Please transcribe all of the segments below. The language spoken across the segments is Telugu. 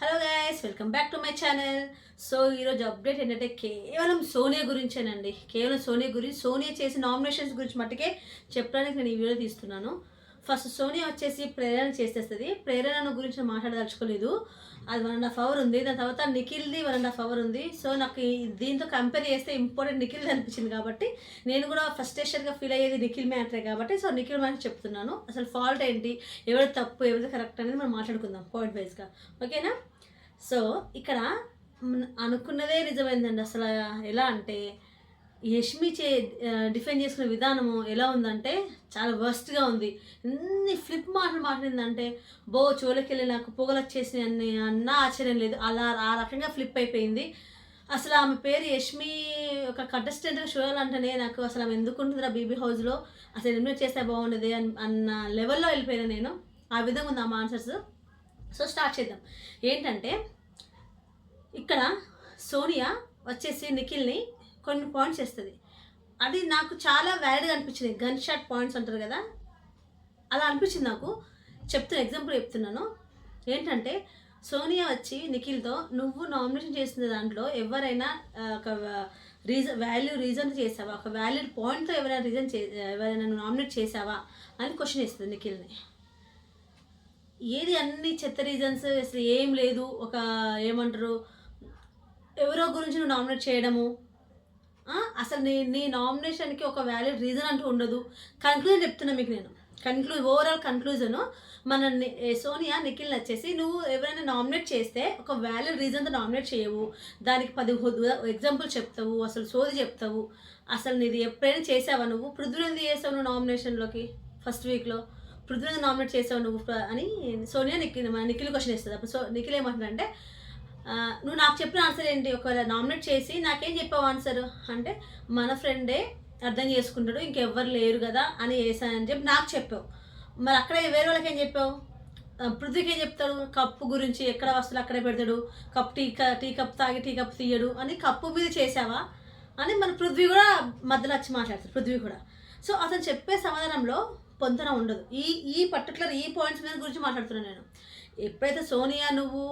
Hello guys, welcome back to my channel. So ఈరోజు అప్డేట్ ఏంటంటే కేవలం సోనియా గురించేనండి. కేవలం సోనియా గురించి, సోనియా చేసిన నామినేషన్స్ గురించి మట్టుకే చెప్పడానికి నేను ఈ వీడియో తీస్తున్నాను. ఫస్ట్ సోనియా వచ్చేసి ప్రేరణ చేసేస్తుంది. ప్రేరణ గురించి మాట్లాడదలుచుకోలేదు. అది 1.5 hour ఉంది. దాని తర్వాత నిఖిల్ది 1.5 hour ఉంది. సో నాకు దీంతో కంపేర్ చేస్తే ఇంపార్టెంట్ నిఖిల్ అనిపించింది కాబట్టి నేను కూడా ఫ్రస్ట్రేషన్గా ఫీల్ అయ్యేది నిఖిల్ మ్యాటరే కాబట్టి సో నిఖిల్ మ్యాటర్ చెప్తున్నాను. అసలు ఫాల్ట్ ఏంటి, ఎవరి తప్పు, ఎవరిది కరెక్ట్ అనేది మనం మాట్లాడుకుందాం పాయింట్ వైజ్గా. ఓకేనా? సో ఇక్కడ అనుకున్నదే నిజమైందండి. అసలు ఎలా అంటే యష్మి డిఫెండ్ చేసుకునే విధానము ఎలా ఉందంటే చాలా వర్స్ట్గా ఉంది. ఎన్ని ఫ్లిప్ మాట్లాడిందంటే చోలకెళ్ళి నాకు పొగలు వచ్చేసినాయి అని అన్నా ఆశ్చర్యం లేదు. అలా ఆ రకంగా ఫ్లిప్ అయిపోయింది. అసలు ఆమె పేరు యష్మి ఒక కంటెస్టెంట్గా చూడాలంటేనే నాకు అసలు ఆమె ఎందుకుంటుందిరా బీబీ హౌస్లో, అసలు ఎలిమినేట్ చేస్తే బాగుండేది అన్న లెవెల్లో వెళ్ళిపోయినా నేను. ఆ విధంగా ఉంది ఆమె ఆన్సర్స్. సో స్టార్ట్ చేద్దాం. ఏంటంటే ఇక్కడ సోనియా వచ్చేసి నిఖిల్ని కొన్ని పాయింట్స్ వేస్తుంది. అది నాకు చాలా వ్యాలిడ్గా అనిపించింది. గన్ షాట్ పాయింట్స్ అంటారు కదా, అలా అనిపించింది నాకు. ఎగ్జాంపుల్ చెప్తున్నాను. ఏంటంటే సోనియా వచ్చి నిఖిల్తో నువ్వు నామినేషన్ చేసిన దాంట్లో ఎవరైనా ఒక రీజన్ చేసావా, ఒక వ్యాలిడ్ పాయింట్తో ఎవరైనా నామినేట్ చేసావా అని క్వశ్చన్ వేస్తుంది నిఖిల్ని. ఏది అన్ని చెత్త రీజన్స్, అసలు ఏం లేదు. ఒక ఏమంటారు, ఎవరో గురించి నువ్వు నామినేట్ చేయడము, అసలు నీ నామినేషన్కి ఒక వ్యాలిడ్ రీజన్ అంటూ ఉండదు. కన్క్లూజన్ చెప్తున్నా మీకు నేను. ఓవరాల్ కన్క్లూజను మన సోనియా నిఖిల్ని వచ్చేసి నువ్వు ఎవరైనా నామినేట్ చేస్తే ఒక వ్యాలిడ్ రీజన్తో నామినేట్ చేయవు, దానికి 10 ఎగ్జాంపుల్ చెప్తావు, అసలు సోది చెప్తావు. అసలు నీది ఎప్పుడైనా చేసావా నువ్వు? పృథ్వీని చేసావు నువ్వు నామినేషన్లోకి ఫస్ట్ వీక్లో, పృథ్వీని నామినేట్ చేసావు నువ్వు అని సోనియా నిఖిల్ క్వశ్చన్ ఇస్తుంది. అప్పుడు నిఖిల్ ఏమంటాడంటే నువ్వు నాకు చెప్పిన ఆన్సర్ ఏంటి, ఒకవేళ నామినేట్ చేసి నాకేం చెప్పావు ఆన్సర్ అంటే మన ఫ్రెండే అర్థం చేసుకుంటాడు, ఇంకెవ్వరు లేరు కదా అని వేసానని చెప్పి నాకు చెప్పావు. మరి అక్కడ వేరే వాళ్ళకి ఏం చెప్పావు? పృథ్వీకి ఏం చెప్తాడు? కప్పు గురించి, ఎక్కడ వస్తువులు అక్కడే పెడతాడు, టీ కప్ తాగి టీ కప్ తీయడు అని కప్పు మీద చేసావా అని మన పృథ్వీ కూడా మధ్యలో వచ్చి మాట్లాడతాడు. పృథ్వీ కూడా. సో అతను చెప్పే సమాధానంలో పొంతన ఉండదు. ఈ పర్టికులర్ ఈ పాయింట్స్ మీద గురించి మాట్లాడుతున్నాను నేను. ఎప్పుడైతే సోనియా నువ్వు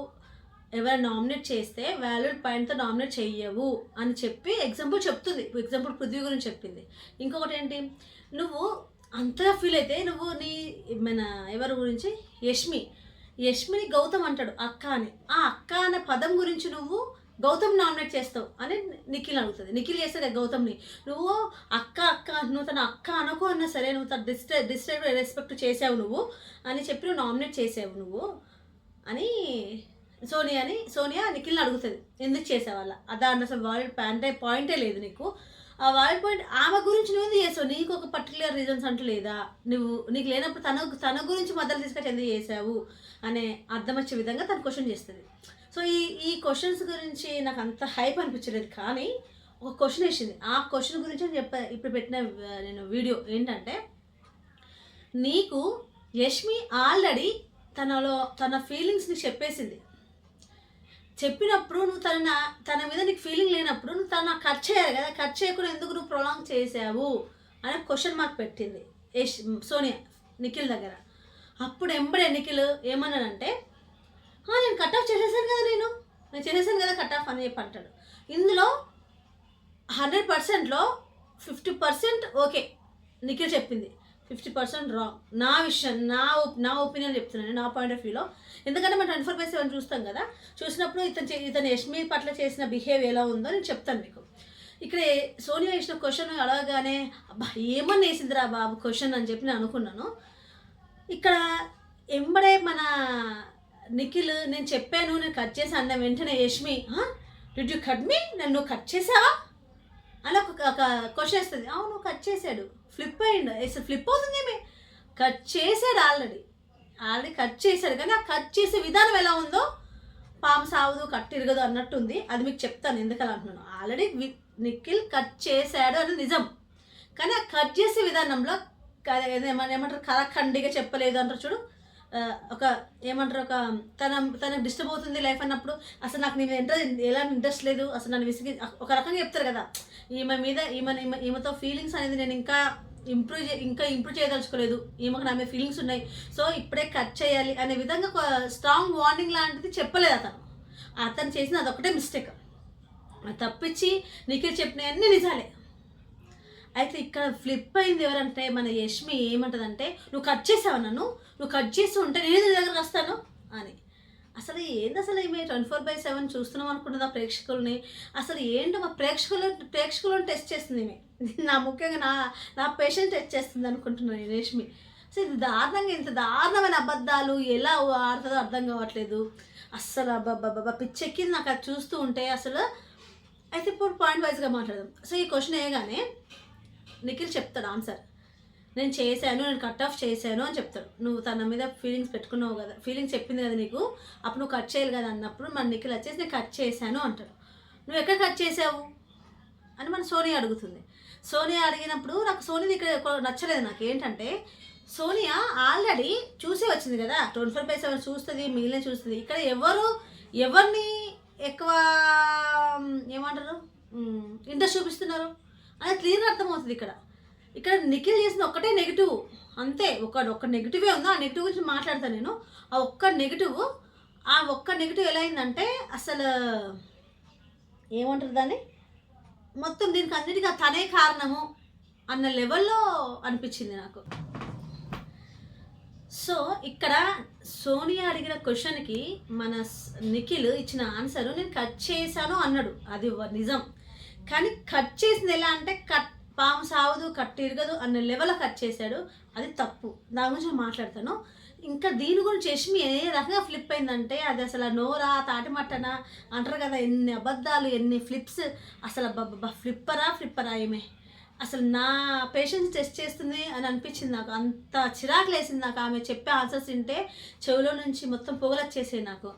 ఎవరైనా నామినేట్ చేస్తే వ్యాలిడ్ పాయింట్తో నామినేట్ చెయ్యవు అని చెప్పి ఎగ్జాంపుల్ చెప్తుంది. ఎగ్జాంపుల్ పృథ్వీ గురించి చెప్పింది. ఇంకొకటి ఏంటి, నువ్వు అంతగా ఫీల్ అయితే నువ్వు మన ఎవరి గురించి, యష్మిని గౌతమ్ అంటాడు అక్క అని. ఆ అక్క అనే పదం గురించి నువ్వు గౌతమ్ నామినేట్ చేస్తావు అని నిఖిల్ అడుగుతుంది. నిఖిల్ చేస్తాడు గౌతమ్ని, నువ్వు అక్క నువ్వు తన అక్క అనుకో అన్నా సరే, నువ్వు తన రెస్పెక్ట్ చేసావు నువ్వు అని చెప్పి నువ్వు నామినేట్ చేసావు నువ్వు అని సోనియా నిఖిల్ని అడుగుతుంది. ఎందుకు చేసావాళ్ళ దాన్ని అసలు వాలిడ్ పాయింటే లేదు నీకు. ఆ వాలిడ్ పాయింట్ ఆమె గురించి నువ్వు ఎందుకు చేసావు? నీకు ఒక పర్టికులర్ రీజన్స్ అంటూ లేదా? నీకు లేనప్పుడు తన గురించి మొదలు తీసుకొచ్చి ఎందుకు చేసావు అనే అర్థం వచ్చే విధంగా తను క్వశ్చన్ చేస్తుంది. సో ఈ క్వశ్చన్స్ గురించి నాకు అంత హైప్ అనిపించలేదు, కానీ ఒక క్వశ్చన్ వేసింది. ఆ క్వశ్చన్ గురించి ఇప్పుడు పెట్టిన నేను వీడియో ఏంటంటే, నీకు యష్మి ఆల్రెడీ తన ఫీలింగ్స్ని చెప్పినప్పుడు నువ్వు తన మీద నీకు ఫీలింగ్ లేనప్పుడు నువ్వు తను కట్ చేయాలి కదా, కట్ చేయకుండా ఎందుకు నువ్వు ప్రొలాంగ్ చేసావు అనే క్వశ్చన్ మార్క్ పెట్టింది సోనియా నిఖిల్ దగ్గర. అప్పుడు నిఖిల్ ఏమన్నాడంటే, నేను కట్ ఆఫ్ చేసేసాను కదా, నేను చేసేసాను కదా కట్ ఆఫ్ అని చెప్పి అంటాడు. ఇందులో 100%లో 50% ఓకే నిఖిల్ చెప్పింది, 50% రాంగ్. నా విషయం, నా ఒపీనియన్ చెప్తున్నాను, నా పాయింట్ ఆఫ్ వ్యూలో. ఎందుకంటే మనం 24/7 చూస్తాం కదా, చూసినప్పుడు ఇతను యష్మి పట్ల చేసిన బిహేవ్ ఎలా ఉందో నేను చెప్తాను మీకు. ఇక్కడ సోనియా వేసిన క్వశ్చన్ అడగగానే అబ్బా ఏమన్నా వేసిందిరా బాబు క్వశ్చన్ అని చెప్పి నేను అనుకున్నాను. ఇక్కడ ఎంబడే మన నిఖిల్ నేను చెప్పాను, నేను కట్ చేసి అన్న వెంటనే యష్మి డిడ్ యూ కట్ మీ, నన్ను కట్ చేసావా అని ఒక క్వశ్చన్ వేస్తుంది. అవును కట్ చేశాడు, ఫ్లిప్ అయ్యిండు, ఫ్లిప్ అవుతుంది. కట్ చేశాడు, ఆల్రెడీ కట్ చేశాడు, కానీ ఆ కట్ చేసే విధానం ఎలా ఉందో పాము సావదు కట్ ఇరగదు అన్నట్టుంది. అది మీకు చెప్తాను ఎందుకలా అంటున్నాను. ఆల్రెడీ నిఖిల్ కట్ చేశాడు అని నిజం, కానీ ఆ కట్ చేసే విధానంలో ఏమంటారు కళాఖండిగా చెప్పలేదు అంటారు చూడు. ఒక ఏమంటారు, తనకు డిస్టర్బ్ అవుతుంది లైఫ్ అన్నప్పుడు అసలు నాకు నీ మీద ఎలాంటి ఇంట్రెస్ట్ లేదు, అసలు నన్ను విసిగి ఒక రకంగా చెప్తారు కదా, ఈమెతో ఫీలింగ్స్ అనేది నేను ఇంకా ఇంకా ఇంప్రూవ్ చేయదలుచుకోలేదు, ఈమెకు నా మీద ఫీలింగ్స్ ఉన్నాయి, సో ఇప్పుడే కట్ చేయాలి అనే విధంగా ఒక స్ట్రాంగ్ వార్నింగ్ లాంటిది చెప్పలేదు అతను చేసిన అదొకటే మిస్టేక్. తప్పించి నిఖిల్ చెప్పినవన్నీ నిజాలే. అయితే ఇక్కడ ఫ్లిప్ అయింది ఎవరంటే మన యష్మి. ఏమంటదంటే, నువ్వు కట్ చేసావు నన్ను, నువ్వు కట్ చేసి ఉంటే నేను నీ దగ్గరకు వస్తాను అని. అసలు ఏంది అసలు ఈమె 24/7 చూస్తున్నాం అనుకుంటుందా ప్రేక్షకుల్ని? అసలు ఏంటో మా ప్రేక్షకులను టెస్ట్ చేస్తుంది ఈమె. నా ముఖ్యంగా నా పేషెంట్ టెస్ట్ చేస్తుంది అనుకుంటున్నాను ఈ రేష్మి. అసలు ఇది దారుణంగా, ఇంత దారుణమైన అబద్ధాలు ఎలా ఆడుతుందో అర్థం కావట్లేదు అస్సలు. అబ్బా పిచ్చెక్కింది నాకు అది చూస్తూ ఉంటే అసలు. అయితే ఇప్పుడు పాయింట్ వైజ్గా మాట్లాడదాం. సో ఈ క్వశ్చన్ వేయగానే నిఖిల్ చెప్తాడు ఆన్సర్, నేను చేశాను, నేను కట్ ఆఫ్ చేశాను అని చెప్తాడు. నువ్వు తన మీద ఫీలింగ్స్ పెట్టుకున్నావు కదా, ఫీలింగ్స్ చెప్పింది కదా నీకు, అప్పుడు నువ్వు కట్ చేయాలి కదా అన్నప్పుడు మన నిఖిల్ వచ్చేసి నేను కట్ చేశాను అంటాడు. నువ్వు ఎక్కడ కట్ చేసావు అని మన సోనియా అడుగుతుంది. సోనియా అడిగినప్పుడు నాకు సోనియా ఇక్కడ నచ్చలేదు. నాకు ఏంటంటే, సోనియా ఆల్రెడీ చూసే వచ్చింది కదా, 24/7 చూస్తుంది, మిగిలిన చూస్తుంది. ఇక్కడ ఎవరిని ఎక్కువ ఏమంటారు ఇంట్రెస్ట్ చూపిస్తున్నారు అనేది క్లియర్గా అర్థమవుతుంది. ఇక్కడ నిఖిల్ చేసిన ఒక్కటే నెగిటివ్, అంతే. ఒక్క నెగిటివే ఉందో, ఆ నెగిటివ్ గురించి మాట్లాడతాను నేను. ఆ ఒక్క నెగిటివ్ ఎలా అయిందంటే అసలు ఏమంటారు దాన్ని, మొత్తం దీనికి అన్నిటికీ తనే కారణము అన్న లెవెల్లో అనిపించింది నాకు. సో ఇక్కడ సోనియా అడిగిన క్వశ్చన్కి మన నిఖిల్ ఇచ్చిన ఆన్సరు నేను కట్ చేశాను అన్నాడు, అది నిజం. కానీ కట్ చేసింది ఎలా అంటే, పాము సావదు కట్ ఇరగదు అన్న లెవెల్లో కట్ చేశాడు, అది తప్పు. దాని గురించి నేను మాట్లాడతాను. ఇంకా దీని గురించి యష్మి ఏ రకంగా ఫ్లిప్ అయిందంటే, అది అసలు నోరా తాటిమట్టనా అంటారు కదా, ఎన్ని అబద్ధాలు, ఎన్ని ఫ్లిప్స్. అసలు ఫ్లిప్పరా ఏమే. అసలు నా పేషెన్స్ టెస్ట్ చేస్తుంది అని అనిపించింది నాకు. అంత చిరాకు లేసింది నాకు ఆమె చెప్పే ఆన్సర్స్ వింటే. చెవిలో నుంచి మొత్తం పొగలొచ్చేసాయి నాకు.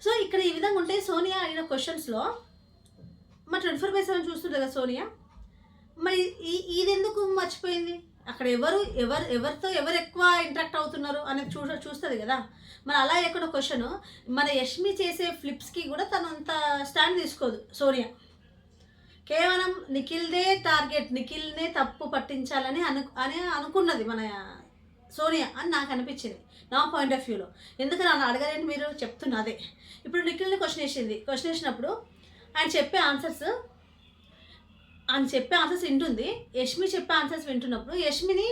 సో ఇక్కడ ఈ విధంగా ఉంటే సోనియా అడిగిన క్వశ్చన్స్లో మరి 24/7 చూస్తుండే కదా సోనియా, మరి ఇది ఎందుకు మర్చిపోయింది? అక్కడ ఎవరు ఎక్కువ ఇంటరాక్ట్ అవుతున్నారు అనేది చూస్తుంది కదా. మరి అలా ఎక్కడ క్వశ్చన్, మన యష్మి చేసే ఫ్లిప్స్కి కూడా తను అంత స్టాండ్ తీసుకోదు సోనియా. కేవలం నిఖిల్దే టార్గెట్, నిఖిల్నే తప్పు పట్టించాలని అనుకున్నది మన సోనియా అని నాకు అనిపించింది, నా పాయింట్ ఆఫ్ వ్యూలో. ఎందుకని అలా అడగలేండి మీరు, చెప్తున్నా అదే. ఇప్పుడు నిఖిల్ని క్వశ్చన్ వేసినప్పుడు ఆయన చెప్పే ఆన్సర్స్ వింటుంది, యష్మి చెప్పే ఆన్సర్స్ వింటున్నప్పుడు యష్మిని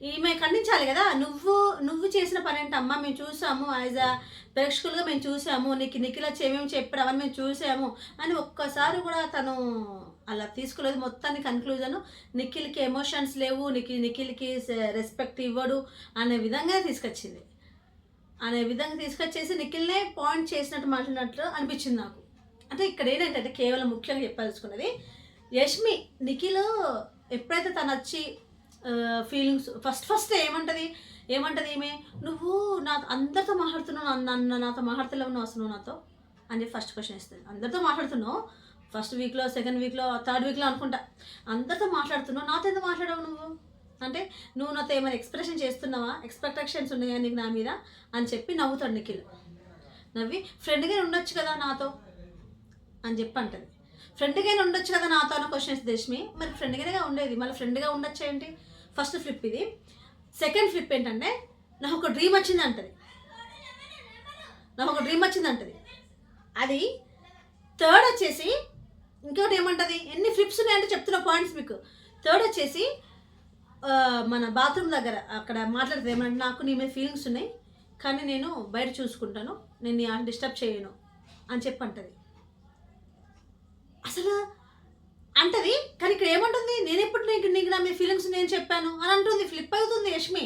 ఈమె ఖండించాలి కదా. నువ్వు చేసిన పని ఏంటమ్మా, మేము చూసాము, యాజ్ అ ప్రేక్షకులుగా మేము చూసాము, నిఖిల్ వచ్చి ఏమేమి చెప్పాడు అవన్నీ మేము చూసాము అని ఒక్కసారి కూడా తను అలా తీసుకోలేదు. మొత్తాన్ని కన్క్లూజన్ నిఖిల్కి ఎమోషన్స్ లేవు, నిఖిల్కి రెస్పెక్ట్ ఇవ్వడు అనే విధంగా తీసుకొచ్చేసి నిఖిల్నే పాయింట్ చేసినట్టు మాట్లాడినట్లు అనిపించింది నాకు. అంటే ఇక్కడ ఏంటంటే కేవలం ముఖ్యంగా చెప్పాల్సుకున్నది, యష్మి నిఖిల్ ఎప్పుడైతే తను వచ్చి ఫీలింగ్స్ ఫస్ట్ ఏమంటది ఈమె, నువ్వు అందరితో మాట్లాడుతున్నావు, నాతో మాట్లాడతలేవు అసలు నాతో అని ఫస్ట్ క్వశ్చన్ ఇస్తుంది. అందరితో మాట్లాడుతున్నావు, ఫస్ట్ వీక్లో, సెకండ్ వీక్లో, థర్డ్ వీక్లో అనుకుంటా, అందరితో మాట్లాడుతున్నావు, నాతో ఎంత మాట్లాడావు నువ్వు అంటే, నువ్వు నాతో ఏమైనా ఎక్స్ప్రెషన్ చేస్తున్నావా, ఎక్స్పెక్టేషన్స్ ఉన్నాయా నీకు నా మీద అని చెప్పి నవ్వుతాడు నిఖిల్. నవ్వి ఫ్రెండ్గా ఉండొచ్చు కదా నాతో అని చెప్పి అంటది. ఫ్రెండ్గానే ఉండొచ్చు కదా నాతో అన్న క్వశ్చన్ ఇస్తుంది యష్మి. మరి ఫ్రెండ్గానే ఉండేది, మళ్ళీ ఫ్రెండ్గా ఉండొచ్చు ఏంటి? ఫస్ట్ ఫ్లిప్ ఇది. సెకండ్ ఫ్లిప్ ఏంటంటే, నాకు ఒక డ్రీమ్ వచ్చింది అంటది. అది థర్డ్ వచ్చేసి ఇంకోటి ఏమంటుంది, ఎన్ని ఫ్లిప్స్ ఉన్నాయంటే చెప్తున్న పాయింట్స్ మీకు. థర్డ్ వచ్చేసి మన బాత్రూమ్ దగ్గర అక్కడ మాట్లాడితే ఏమంటే, నాకు నీ మీద ఫీలింగ్స్ ఉన్నాయి కానీ నేను బయట చూసుకుంటాను, నేను నీ డిస్టర్బ్ చేయను అని చెప్పి అంటది. అసలు అంటది, కానీ ఇక్కడ ఏమంటుంది, నేను ఎప్పుడు నీకు నా మీద ఫీలింగ్స్ నేను చెప్పాను అని అంటుంది. ఫ్లిప్ అవుతుంది యష్మి.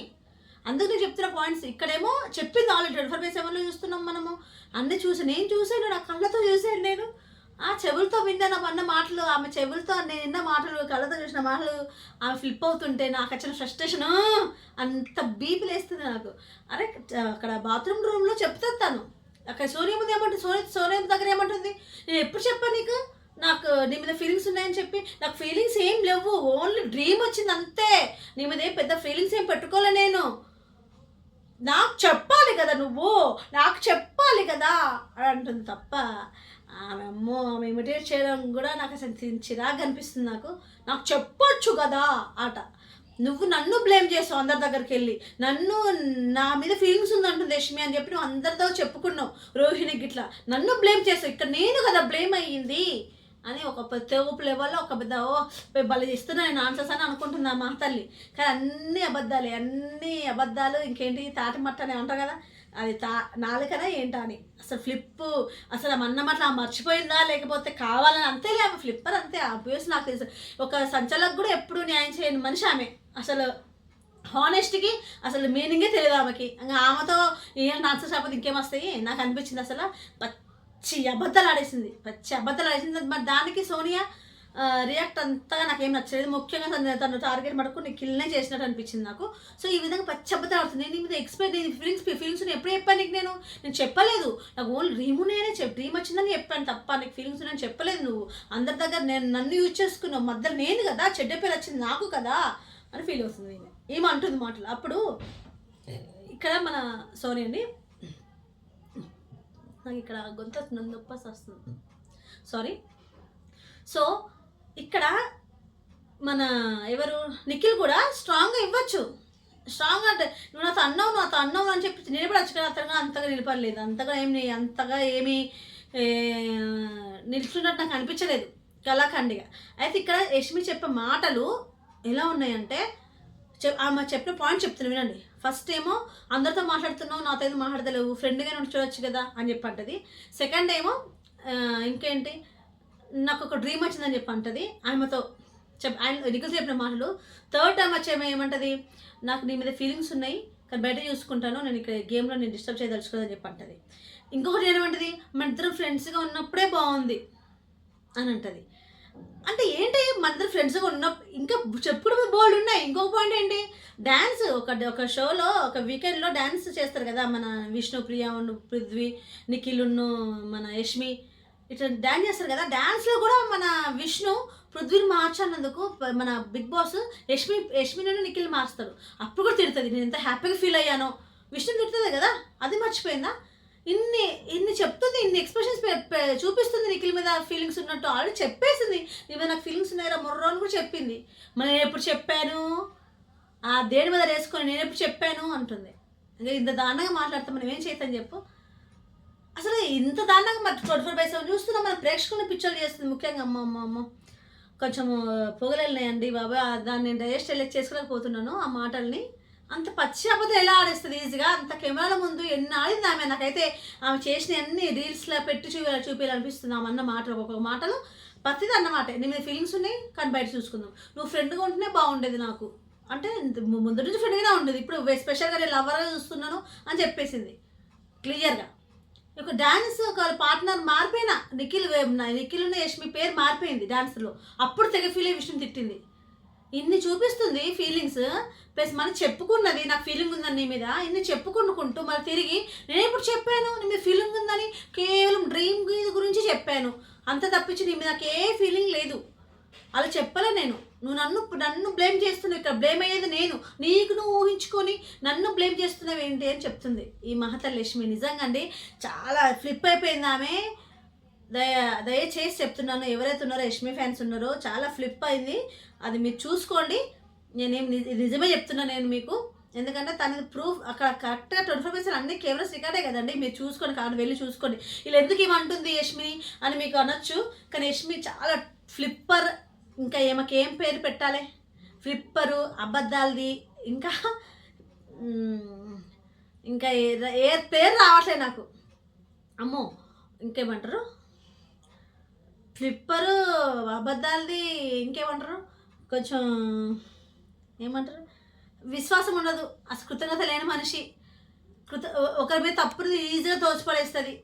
అందుకు నేను చెప్తున్న పాయింట్స్. ఇక్కడేమో చెప్పింది ఆల్రెడీ 24/7 చూస్తున్నాం మనము, అన్నీ నేను చూసాను, నా కళ్ళతో చూసాను, నేను ఆ చెవులతో విన్నా అన్న మాటలు, ఆమె చెవులతో నేను విన్న మాటలు, కళ్ళతో చూసిన మాటలు, ఆమె ఫ్లిప్ అవుతుంటే నాకు వచ్చిన ఫ్రస్ట్రేషన్ అంత బీపీ లేస్తుంది నాకు. అరే అక్కడ బాత్రూమ్ రూమ్లో చెప్తుంది తను, అక్కడ సోనియా ముందు ఏమంటుంది, సోనియా దగ్గర ఏమంటుంది, నేను ఎప్పుడు చెప్పాను నీకు నాకు నీ మీద ఫీలింగ్స్ ఉన్నాయని చెప్పి? నాకు ఫీలింగ్స్ ఏం లేవు, ఓన్లీ డ్రీమ్ వచ్చింది అంతే, నీ మీద ఏం పెద్ద ఫీలింగ్స్ ఏం పెట్టుకోలే నేను, నాకు చెప్పాలి కదా అని అంటుంది తప్ప ఆమె ఇమిటేట్ చేయడం కూడా నాకు అసలు చిరాగా అనిపిస్తుంది. నాకు చెప్పొచ్చు కదా ఆట. నువ్వు నన్ను బ్లేమ్ చేస్తావు అందరి దగ్గరికి వెళ్ళి, నన్ను నా మీద ఫీలింగ్స్ ఉందంటుంది యష్మి అని చెప్పి నువ్వు అందరితో చెప్పుకున్నావు, రోహిణికి గిట్లా నన్ను బ్లేమ్ చేస్తావు, ఇక్కడ నేను కదా బ్లేమ్ అయ్యింది అని ఒక తోపు లెవెల్లో ఒక పెద్ద భలే ఇస్తున్నా నేను ఆన్సర్స్ అని అనుకుంటున్నా మా తల్లి. కానీ అన్ని అబద్ధాలు. ఇంకేంటి తాటి మట్ట అని అంటారు కదా, అది నాలుకనే ఏంటా అని. అసలు ఫ్లిప్ అసలు అన్నమాట మర్చిపోయిందా లేకపోతే కావాలని అంతేలే, ఆమె ఫ్లిప్పర్ అంతే ఆబ్వియస్. నాకు తెలుసు ఒక సంచలకు కూడా ఎప్పుడు న్యాయం చేయని మనిషి ఆమె. అసలు హానెస్ట్కి అసలు మీనింగే తెలియదు ఆమెకి. ఇంకా ఆమెతో ఏం నాన్సర్ కాకపోతే ఇంకేమొస్తాయి నాకు అనిపించింది. అసలు పచ్చి అబద్ధాలు ఆడేసింది. మరి దానికి సోనియా రియాక్ట్ అంతగా నాకేం నచ్చలేదు. ముఖ్యంగా తను టార్గెట్ మటుకు నిఖిల్నే చేసినట్టు అనిపించింది నాకు. సో ఈ విధంగా పచ్చి అబద్ధాలు ఆడుతుంది. నేను మీద ఎక్స్పెక్ట్ ఫీలింగ్స్ ఎప్పుడు చెప్పాను నీకు? నేను చెప్పలేదు. నాకు ఓన్లీ డ్రీమ్ వచ్చిందని చెప్పాను తప్ప నీకు ఫీలింగ్స్ నేను చెప్పలేదు. నువ్వు అందరి దగ్గర నన్ను యూజ్ చేసుకున్నావు, మధ్యలో నేను కదా చెడ్డ పేరు వచ్చింది నాకు కదా అని ఫీల్ అవుతుంది. నేను ఏమంటుంది మాటలు. అప్పుడు ఇక్కడ మన సోనియా అండి, నాకు ఇక్కడ గొంతు నొప్పి వస్తుంది, సారీ. సో ఇక్కడ మన ఎవరు నిఖిల్ కూడా స్ట్రాంగ్గా ఇవ్వచ్చు. స్ట్రాంగ్ అంటే నువ్వు నాతో అన్నావు అని చెప్పి నిలబడచ్చు కదా. అంతగా నిలబడలేదు, అంతగా ఏమీ నిలుచున్నట్టు నాకు అనిపించలేదు కళాఖండిగా. అయితే ఇక్కడ యష్మి చెప్పే మాటలు ఎలా ఉన్నాయంటే, ఆమె చెప్పిన పాయింట్ చెప్తున్నా వినండి. ఫస్ట్ ఏమో అందరితో మాట్లాడుతున్నావు, నాతో ఏదో మాట్లాడతలేవు, ఫ్రెండ్గా నేను చూడొచ్చు కదా అని చెప్పి అంటది. సెకండ్ ఏమో ఇంకేంటి నాకు ఒక డ్రీమ్ వచ్చిందని చెప్పి అంటది ఆమెతో ఆయన నిఖిల్ చెప్పిన మాటలు. థర్డ్ టైం వచ్చేమో ఏమంటది, నాకు నీ మీద ఫీలింగ్స్ ఉన్నాయి కానీ బయట చూసుకుంటాను, నేను ఇక్కడ గేమ్లో నేను డిస్టర్బ్ చేయదలుచుకోదని చెప్పి అంటది. ఇంకొకటి ఏమంటది, మన ఇద్దరం ఫ్రెండ్స్గా ఉన్నప్పుడే బాగుంది అని అంటది. అంటే ఏంటి మన ఇద్దరు ఫ్రెండ్స్గా ఉన్నప్పుడు ఇంకా చెప్పుడు బోల్డ్ ఉన్నాయి. ఇంకొక పాయింట్ ఏంటి, డ్యాన్స్ ఒక షోలో ఒక వీకెండ్లో డ్యాన్స్ చేస్తారు కదా మన విష్ణుప్రియ, పృథ్వీ, నిఖిల్, మన యష్మి ఇట్లా డ్యాన్స్ చేస్తారు కదా. డ్యాన్స్లో కూడా మన విష్ణు పృథ్వీని మార్చన్నందుకు మన బిగ్ బాస్ యష్మిని నిఖిల్ మార్చుతాడు. అప్పుడు కూడా తిడుతుంది. నేను ఎంత హ్యాపీగా ఫీల్ అయ్యానో, విష్ణు తిడుతుంది కదా, అది మర్చిపోయిందా? ఇన్ని చెప్తుంది, ఇన్ని ఎక్స్ప్రెషన్స్ చూపిస్తుంది నిఖిల్ మీద ఫీలింగ్స్ ఉన్నట్టు. ఆల్రెడీ చెప్పేసింది నీ మీద నాకు ఫీలింగ్స్ ఉన్నాయా మొర్రో అని కూడా చెప్పింది. మరి నేను ఎప్పుడు చెప్పాను, ఆ దేని మీద వేసుకొని నేను ఎప్పుడు చెప్పాను అంటుంది. ఇంకా ఇంత దారుణంగా మాట్లాడతాం మనం ఏం చేద్దాం చెప్పు. అసలు ఇంత దారుణంగా మరి 24/7 చూస్తున్నాం మన ప్రేక్షకులను పిక్చర్లు చేస్తుంది. ముఖ్యంగా అమ్మ కొంచెం పొగలేనాయండి బాబా, దాన్ని నేను డైజెస్ట్ చేసుకోలేకపోతున్నాను ఆ మాటల్ని. అంత పచ్చి అబద్ధం ఎలా ఆడేస్తుంది ఈజీగా, అంత కెమెరాల ముందు ఎన్ని ఆడింది ఆమె. నాకైతే ఆమె చేసిన అన్ని రీల్స్లో పెట్టి చూపించాలనిపిస్తుంది. ఆమె అన్న మాటలు ఒక్కొక్క మాటలు ప్రతిదీ అన్నమాట. నీ మీద ఫీలింగ్స్ ఉన్నాయి కానీ బయట చూసుకుందాం, నువ్వు ఫ్రెండ్గా ఉంటేనే బాగుండేది నాకు అంటే, ముందు నుంచి ఫ్రెండ్గానే ఉండేది, ఇప్పుడు స్పెషల్గా నేను లవర్గా చూస్తున్నాను అని చెప్పేసింది క్లియర్గా. ఒక డాన్స్ ఒక పార్ట్నర్ మారిపోయినా నిఖిల్ ఉన్న యష్మి పేరు మారిపోయింది డాన్స్లో. అప్పుడు తెగ ఫీల్ అయ్యే విషయం తిట్టింది. ఇన్ని చూపిస్తుంది ఫీలింగ్స్, ప్లస్ మనం చెప్పుకున్నది నాకు ఫీలింగ్ ఉందని నీ మీద, ఇన్ని చెప్పుకుంటూ మరి తిరిగి నేను ఎప్పుడు చెప్పాను నీ మీద ఫీలింగ్ ఉందని? కేవలం డ్రీమ్ గురించి చెప్పాను అంత తప్పించి నీ మీద నాకు ఏ ఫీలింగ్ లేదు అలా చెప్పలే నేను. నువ్వు నన్ను బ్లేమ్ చేస్తున్నావు, ఇక్కడ బ్లేమ్ అయ్యేది నేను, నీకు నువ్వు ఊహించుకొని నన్ను బ్లేమ్ చేస్తున్నావు ఏంటి అని చెప్తుంది ఈ మహతల్ యష్మి. నిజంగా అండి చాలా ఫ్లిప్ అయిపోయింది ఆమె. దయచేసి చెప్తున్నాను, ఎవరైతే ఉన్నారో యష్మి ఫ్యాన్స్ ఉన్నారో చాలా ఫ్లిప్ అయింది. అది మీరు చూసుకోండి, నేనేం నిజమే చెప్తున్నాను నేను మీకు. ఎందుకంటే తనది ప్రూఫ్ అక్కడ కరెక్ట్గా 24/7 అన్ని కెమెరాస్ రికార్డే కదండి, మీరు చూసుకోండి, కాబట్టి వెళ్ళి చూసుకోండి. ఇలా ఎందుకు ఏమంటుంది యష్మి అని మీకు అనొచ్చు, కానీ యష్మి చాలా ఫ్లిప్పర్. ఇంకా ఏం పేరు పెట్టాలి, ఫ్లిప్పరు, అబద్ధాలది, ఇంకా ఏ పేరు రావట్లేదు నాకు. అమ్మో ఇంకేమంటారు, ఫ్లిప్పరు, అబద్ధాలది, ఇంకేమంటారు, కొంచెం ఏమంటారు, విశ్వాసం ఉండదు, అసలు కృతజ్ఞత లేని మనిషి, ఒకరి మీద తప్పుడు ఈజీగా తోచిపడేస్తుంది.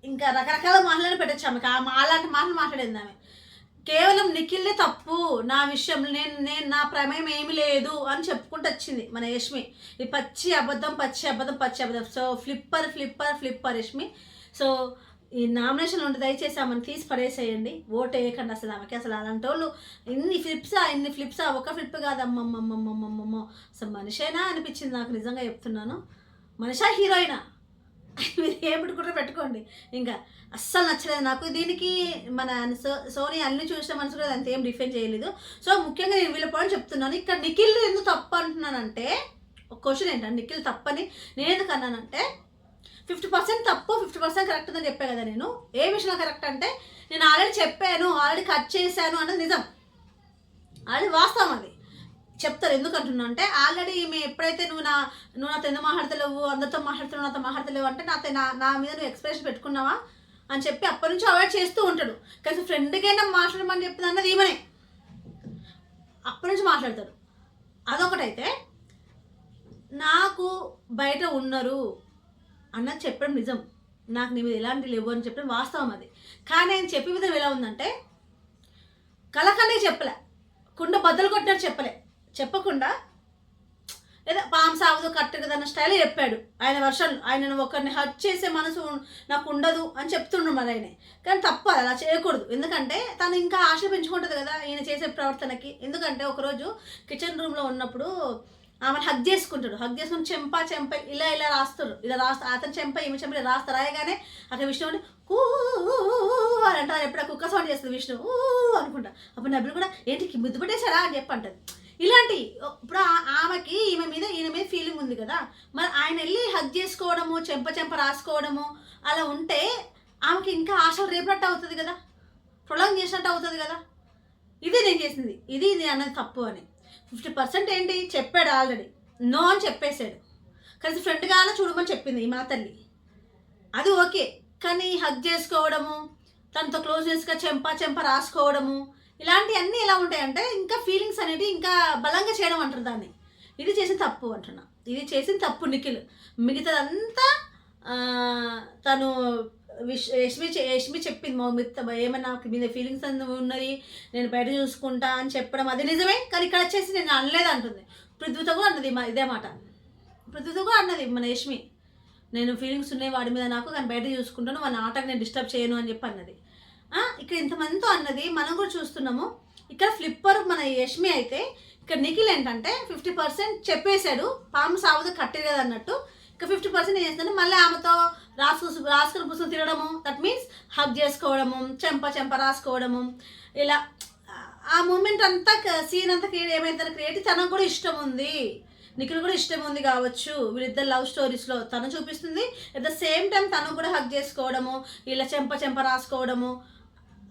ఇంకా రకరకాల మాటలను పెట్టచ్చు ఆమెకు. అలాంటి మాటలు మాట్లాడింది ఆమె. కేవలం నిఖిల్నే తప్పు నా విషయంలో, నేను నా ప్రమేయం ఏమి లేదు అని చెప్పుకుంటూ వచ్చింది మన యష్మి. ఇది పచ్చి అబద్ధం. So flipper Yashmi. సో ఈ నామినేషన్ ఉంటే దయచేసి ఆమెను తీసి పడేసేయండి, ఓటు వేయకండి అసలు ఆమెకి. అసలు అలాంటి వాళ్ళు ఇన్ని ఫ్లిప్సా ఒక ఫ్లిప్ కాదు అమ్మమ్మమ్మమ్మమ్మమ్మో. అసలు మనిషైనా అనిపించింది నాకు, నిజంగా చెప్తున్నాను. మనిషా హీరోయినా మీరు ఏం పెట్టుకుంటారో పెట్టుకోండి. ఇంకా అస్సలు నచ్చలేదు నాకు. దీనికి మన సోనీ అన్ని చూసిన మనసు కూడా అంత ఏం డిఫెండ్ చేయలేదు. సో ముఖ్యంగా నేను వీళ్ళ పాయింట్ చెప్తున్నాను. ఇక్కడ నిఖిల్ ఎందుకు తప్పు అంటున్నానంటే, ఒక క్వశ్చన్ ఏంటంటే నిఖిల్ తప్పని నేను ఎందుకు అన్నానంటే, 50% తప్పు 50% కరెక్ట్ అని చెప్పా కదా నేను. ఏ విషయంలో కరెక్ట్ అంటే, నేను ఆల్రెడీ చెప్పాను, ఆల్రెడీ కట్ చేశాను అన్నది నిజం, ఆల్రెడీ వాస్తవం. అది చెప్తారు ఎందుకు అంటున్నా అంటే, ఆల్రెడీ ఈమె ఎప్పుడైతే నువ్వు నాతో ఎందుకు మాట్లాడతలేవు, అందరితో మాట్లాడుతున్నావు, నాతో మాట్లాడతలేవు అంటే నా మీద నువ్వు ఎక్స్ప్రెషన్ పెట్టుకున్నావా అని చెప్పి అప్పటి నుంచి అవాయిడ్ చేస్తూ ఉంటాడు. కానీ ఫ్రెండ్కైనా మాట్లాడమని చెప్పింది అన్నది ఈమెనే, అప్పటి నుంచి మాట్లాడతాడు. అదొకటైతే నాకు బయట ఉన్నారు అన్నది చెప్పడం నిజం, నాకు నీ మీద ఎలాంటి లేవు అని చెప్పడం వాస్తవం. అది కానీ ఆయన చెప్పే విధం ఎలా ఉందంటే, కలకలే చెప్పలే, కుండ బద్దలు కొట్టినట్టు చెప్పకుండా లేదా పాము సాగుదు కట్టు కదా అన్న స్టైల్ చెప్పాడు ఆయన వర్షన్లు. ఆయనను ఒకరిని హర్ట్ చేసే మనసు నాకు ఉండదు అని చెప్తుండ్రు మరి ఆయన. కానీ తప్పదు, అలా చేయకూడదు. ఎందుకంటే తను ఇంకా ఆశ పెంచుకుంటుంది కదా ఈయన చేసే ప్రవర్తనకి. ఎందుకంటే ఒకరోజు కిచెన్ రూమ్లో ఉన్నప్పుడు ఆమెను హగ్ చేసుకుంటాడు, హగ్ చేసుకుని చెంప ఇలా రాస్తారు, అతను చెంప ఈమె చెంప ఇలా రాస్తారు. రాయగానే అక్కడ విష్ణు అంటే కూ అని అంటారు. ఎప్పుడు కుక్క సౌండ్ చేస్తుంది విష్ణు ఊ అనుకుంటా. అప్పుడు నబ్బులు కూడా ఏంటి ముద్దు పెట్టేశారా అని చెప్పి అంటది. ఇలాంటి ఇప్పుడు ఆమెకి ఈయన మీద ఫీలింగ్ ఉంది కదా, మరి ఆయన వెళ్ళి హగ్ చేసుకోవడము, చెంప రాసుకోవడము అలా ఉంటే ఆమెకి ఇంకా ఆశలు రేపట్టు అవుతుంది కదా, ప్రొలాంగ్ చేసినట్టు అవుతుంది కదా. ఇది నేను చేసింది, ఇది అన్నది తప్పు అని. 50% ఏంటి చెప్పాడు, ఆల్రెడీ నో అని చెప్పేశాడు. కలిసి ఫ్రెండ్ కావాలో చూడమని చెప్పింది ఈ మా తల్లి, అది ఓకే. కానీ హగ్ చేసుకోవడము, తనతో క్లోజ్నెస్గా చెంప రాసుకోవడము ఇలాంటివన్నీ ఎలా ఉంటాయంటే ఇంకా ఫీలింగ్స్ అనేవి ఇంకా బలంగా చేయడం అంటారు దాన్ని. ఇది చేసిన తప్పు అంటున్నా, ఇది చేసిన తప్పు నిఖిల్. మిగతాదంతా తను యష్మి చెప్పింది ఏమన్నా మీద ఫీలింగ్స్ అన్నీ ఉన్నాయి, నేను బయట చూసుకుంటా అని చెప్పడం అది నిజమే. కానీ ఇక్కడ వచ్చేసి నేను అనలేదు అంటుంది. పృథ్వీతో కూడా అన్నది ఇదే మాట, పృథ్వీతో కూడా అన్నది మన యష్మి, నేను ఫీలింగ్స్ ఉన్నాయి వాడి మీద నాకు, కానీ బయట చూసుకుంటాను, మన ఆటకు నేను డిస్టర్బ్ చేయను అని చెప్పి అన్నది. ఇక్కడ ఇంతమందితో అన్నది మనం కూడా చూస్తున్నాము. ఇక్కడ ఫ్లిప్పర్ మన యష్మి అయితే, ఇక్కడ నిఖిల్ ఏంటంటే 50% చెప్పేశాడు, పాము సాగుదు కట్టేది కదా అన్నట్టు. ఇంకా 50% ఏం చేస్తాను, మళ్ళీ ఆమెతో రాసుకుని పుస్తకం తినడము, దట్ మీన్స్ హగ్ చేసుకోవడము, చెంప రాసుకోవడము, ఇలా ఆ మూమెంట్ అంతా సీన్ అంతా ఏమైతే క్రియేట్ తనకు కూడా ఇష్టం ఉంది, నిఖిల్ కూడా ఇష్టం ఉంది కావచ్చు. వీళ్ళిద్దరు లవ్ స్టోరీస్లో తను చూపిస్తుంది, అట్ ద సేమ్ టైం తను కూడా హగ్ చేసుకోవడము, ఇలా చెంప రాసుకోవడము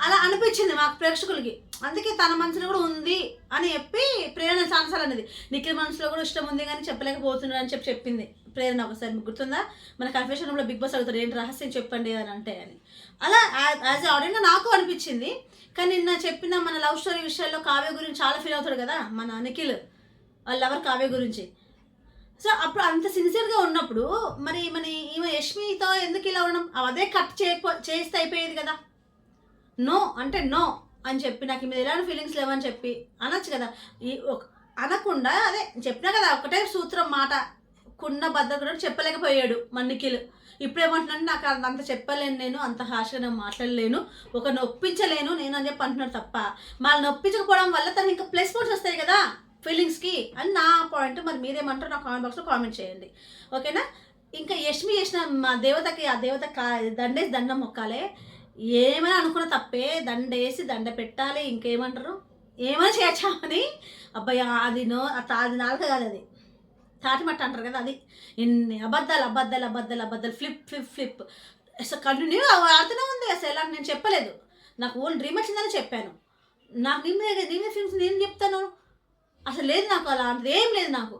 అలా అనిపించింది మాకు ప్రేక్షకులకి. అందుకే తన మనసులో కూడా ఉంది అని చెప్పి ప్రేరణ ఛాన్సాలు అనేది, నిఖిల్ మనసులో కూడా ఇష్టం ఉంది కానీ చెప్పలేకపోతున్నాడు అని చెప్పింది ప్రేరణ. ఒకసారి మీకు గుర్తుందా, మన కన్ఫెషన్ రూమ్లో బిగ్ బాస్ అడుగుతారు ఏంటి రహస్యం చెప్పండి అని అంటే అని. అలా యాజ్ ఆడియన్గా నాకు అనిపించింది. కానీ నిన్న చెప్పిన మన లవ్ స్టోరీ విషయాల్లో కావ్య గురించి చాలా ఫీల్ అవుతాడు కదా మన నిఖిల్, వాళ్ళ లవర్ కావ్య గురించి. సో అప్పుడు అంత సిన్సియర్గా ఉన్నప్పుడు మరి ఈమె యష్మితో ఎందుకు ఇలా ఉండడం, అదే కట్ చేస్తే అయిపోయేది కదా. నో అంటే నో అని చెప్పి నాకు మీద ఎలాంటి ఫీలింగ్స్ లేవని చెప్పి అనొచ్చు కదా. అనకుండా అదే చెప్పినా కదా, ఒకటే సూత్రం మాట, కుండ బద్దలు చెప్పలేకపోయాడు మన నిఖిల్. ఇప్పుడు ఏమంటున్నాడు, నాకు అంత చెప్పలేను, నేను అంత హార్ష్గా నేను మాట్లాడలేను, ఒక నొప్పించలేను నేను అని చెప్పి అంటున్నాడు తప్ప, మళ్ళీ నొప్పించకపోవడం వల్ల తను ఇంకా ప్లస్ పాయింట్స్ వస్తాయి కదా ఫీలింగ్స్కి అని నా పాయింట్. మరి మీరేమంటారు నా కామెంట్ బాక్స్లో కామెంట్ చేయండి, ఓకేనా. ఇంకా యష్మి చేసిన మా దేవతకి, ఆ దేవత దండేసి దండం మొక్కాలే, ఏమైనా అనుకున్న తప్పే, దండేసి దండ పెట్టాలి, ఇంకేమంటారు ఏమైనా చేయొచ్చామని. అబ్బాయి అది నాలుక కాదు, అది తాటి మట్ట అంటారు కదా, అది ఎన్ని అబద్ధాలు ఫ్లిప్ అసలు కంటిన్యూ ఆడుతూనే ఉంది. అసలు ఎలా నేను చెప్పలేదు, నాకు ఓన్ డ్రీమ్ వచ్చిందని చెప్పాను. నాకు నేనే ఫిల్మ్స్ నేను చెప్తాను, అసలు లేదు నాకు అలాంటిది ఏం లేదు. నాకు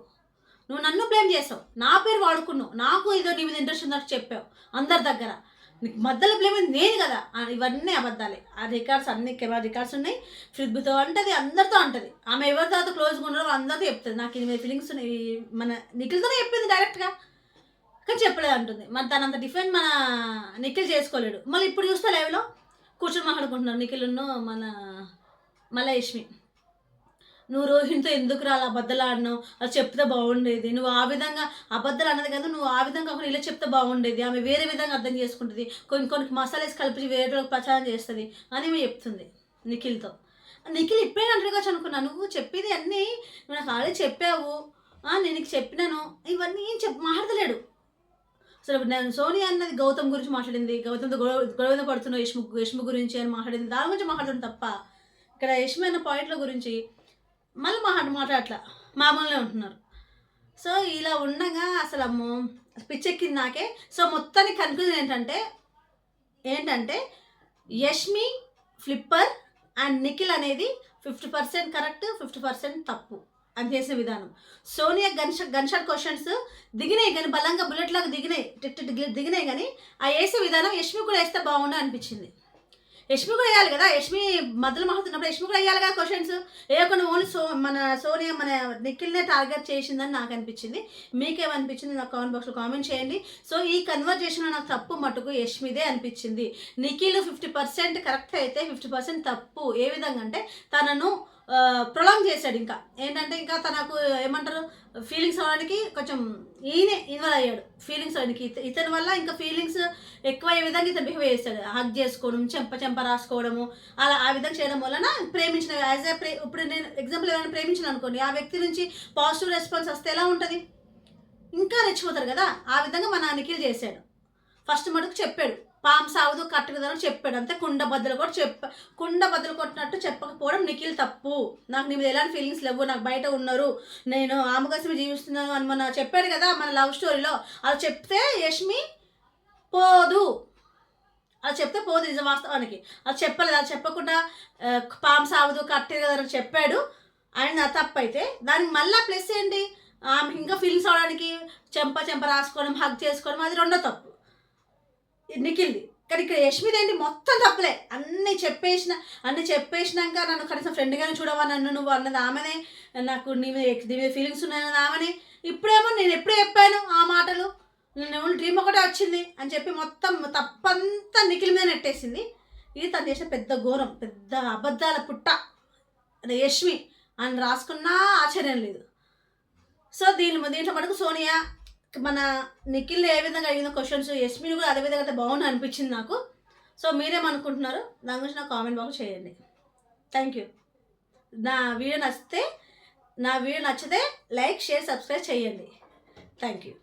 నువ్వు నన్ను బ్లేమ్ చేసావు, నా పేరు వాడుకున్నావు, నాకు ఏదో నీ మీద ఇంట్రెస్ట్ ఉన్నట్టు చెప్పావు అందరి దగ్గర, నీకు మధ్యలో బ్లేమ్ నేను కదా. ఇవన్నీ అబద్ధాలే. ఆ రికార్డ్స్ అన్ని కెమెరా రికార్డ్స్ ఉన్నాయి, ఫ్రిడ్జ్తో అంటది, అందరితో అంటది. ఆమె ఎవరి తర్వాత క్లోజ్గా ఉన్నారో అందరితో చెప్తుంది, నాకు ఇది ఫీలింగ్స్ ఉన్నాయి, మన నిఖిల్తోనే చెప్పింది డైరెక్ట్గా, కానీ చెప్పలేదు అంటుంది. మరి తనంత డిఫెండ్ మన నిఖిల్ చేసుకోలేడు. మళ్ళీ ఇప్పుడు చూస్తే లైవ్లో కూర్చొని మాట్లాడుకుంటున్నారు నిఖిల్ను మళ్ళీ యష్మి. నువ్వు రోహిణితో ఎందుకు రాలి అబద్ధాలు ఆడినావు, అది చెప్తే బాగుండేది, నువ్వు ఆ విధంగా అబద్ధాలు అన్నది కదా, నువ్వు ఆ విధంగా ఒక ఇలా చెప్తే బాగుండేది, ఆమె వేరే విధంగా అర్థం చేసుకుంటుంది, కొన్ని మసాలాస్ కలిపి వేరే ప్రచారం చేస్తుంది అని మేము చెప్తుంది నిఖిల్తో. నిఖిల్ ఇప్పుడే అంటారు అనుకున్నా, నువ్వు చెప్పేది అన్నీ నువ్వు నాకు ఆల్రెడీ చెప్పావు, నేను నీకు చెప్పినాను, ఇవన్నీ ఏం మాట్లాడలేడు. అసలు నేను సోనియా అన్నది గౌతమ్ గురించి మాట్లాడింది, గౌతమ్తో గొడవ పడుతున్న యష్మి గురించి అని మాట్లాడింది, దాని గురించి మాట్లాడుతుంది తప్ప ఇక్కడ యష్మి అన్న పాయింట్ల గురించి మళ్ళీ మాట్లాడట్లా, మామూలుగా ఉంటున్నారు. సో ఇలా ఉండగా అసలు అమ్మో పిచ్చెక్కింది నాకే. సో మొత్తానికి కన్క్లూజన్ ఏంటంటే యష్మి, ఫ్లిప్పర్ అండ్ నిఖిల్ అనేది 50% కరెక్ట్, 50% తప్పు అని చేసిన విధానం. సోనియా గన్ షాట్ క్వశ్చన్స్ దిగినాయి కానీ బలంగా బుల్లెట్ లాగా దిగినాయి కానీ ఆ వేసే విధానం యష్మి కూడా వేస్తే బాగుండు అనిపించింది. యష్మి కూడా వేయాలి కదా, యష్మి మధ్యలో మాట్లాడుతున్నప్పుడు యష్మి కూడా వేయాలి కదా క్వశ్చన్స్. వేయకుండా ఓన్లీ మన సోనియా మన నిఖిల్నే టార్గెట్ చేసిందని నాకు అనిపించింది. మీకేమనిపించింది నాకు కామెంట్ బాక్స్లో కామెంట్ చేయండి. సో ఈ కన్వర్జేషన్లో నాకు తప్పు మటుకు యష్మిదే అనిపించింది. నిఖిల్ 50% కరెక్ట్ అయితే 50% తప్పు. ఏ విధంగా అంటే తనను ప్రొలాంగ్ చేశాడు. ఇంకా ఏంటంటే ఇంకా తనకు ఏమంటారు ఫీలింగ్స్ అవ్వడానికి కొంచెం ఈయనే ఇన్వాల్వ్ అయ్యాడు. ఫీలింగ్స్ అవడానికి ఇతని వల్ల ఇంకా ఫీలింగ్స్ ఎక్కువ అయ్యే విధంగా ఇతను బిహేవ్ చేస్తాడు. హగ్ చేసుకోవడం, చెంప రాసుకోవడము, అలా ఆ విధంగా చేయడం వలన ప్రేమించిన ఇప్పుడు నేను ఎగ్జాంపుల్ ఎవరైనా ప్రేమించిన అనుకోండి, ఆ వ్యక్తి నుంచి పాజిటివ్ రెస్పాన్స్ వస్తే ఎలా ఉంటుంది, ఇంకా రెచ్చిపోతారు కదా. ఆ విధంగా మన నిఖిల్ చేశాడు. ఫస్ట్ మటుకు చెప్పాడు పాము సావదు కట్టుకుదని చెప్పాడు, అంతే. కుండ బద్దలు కొట్టినట్టు చెప్పకపోవడం నిఖిల్ తప్పు. నాకు నీ మీద ఎలాంటి ఫీలింగ్స్ లేవు, నాకు బయట ఉన్నారు, నేను ఆమె కోసమే జీవిస్తున్నాను అని మన చెప్పాడు కదా మన లవ్ స్టోరీలో. అలా చెప్తే యష్మి పోదు, అది చెప్తే పోదు నిజం వాస్తవానికి. అది చెప్పలేదు, అది చెప్పకుండా పాము సావదు కట్టేది కదా అని చెప్పాడు. ఆయన తప్పు అయితే దానికి మళ్ళీ ప్లస్ ఏంటి, ఆమె ఇంకా ఫీలింగ్స్ అవడానికి చెంప రాసుకోవడం, హగ్ చేసుకోవడం, అది రెండో తప్పు నిఖిల్ది. కానీ ఇక్కడ యష్మిది ఏంటి మొత్తం తప్పులే. అన్నీ చెప్పేసినాక నన్ను కనీసం ఫ్రెండ్గానే చూడవా నన్ను నువ్వు అన్నది ఆమెనే, నాకు నీ మీద ఫీలింగ్స్ ఉన్నాయన్నది ఆమెనే. ఇప్పుడేమో నేను ఎప్పుడే చెప్పాను ఆ మాటలు, నేను డ్రీమ్ ఒకటే వచ్చింది అని చెప్పి మొత్తం తప్పంతా నిఖిల్ మీద నెట్టేసింది. ఇది తను చేసిన పెద్ద ఘోరం, పెద్ద అబద్ధాల పుట్ట అంటే యష్మి అని రాసుకున్నా ఆశ్చర్యం లేదు. సో దీంట్లో మటుకు సోనియా మన నిఖిల్ ఏ విధంగా అడిగిన క్వశ్చన్స్ యష్మిని కూడా అదే విధంగా అయితే బాగుంది అనిపించింది నాకు. సో మీరేమనుకుంటున్నారు దాని గురించి నాకు కామెంట్ బాక్స్ చేయండి. Thank you. నా వీడియో నచ్చితే లైక్, షేర్, సబ్స్క్రైబ్ చేయండి. Thank you.